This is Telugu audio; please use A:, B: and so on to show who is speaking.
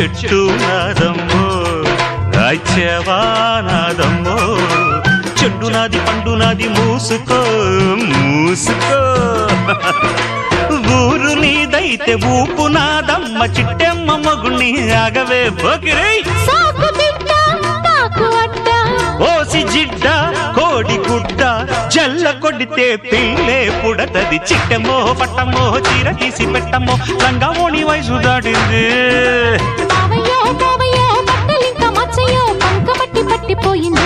A: చెట్టు నాదమ్మో రాజ్యవానాదమ్మో చెట్టు నాది పండు నాది మూసుకో మూసుకో ఊరు నీదైతే ఊపు నాదమ్మ చిట్టెమ్మ మగుణ్ణి ఆగవే బొకిరై ఓసి జిడ్డ కోడి గుడ్డ జల్ల కొడితే పిల్లే పుడతది చిట్టమో పట్టమో చీర తీసి పెట్టమో లంగామోణి వయసు దాటింది
B: పట్టిపోయింది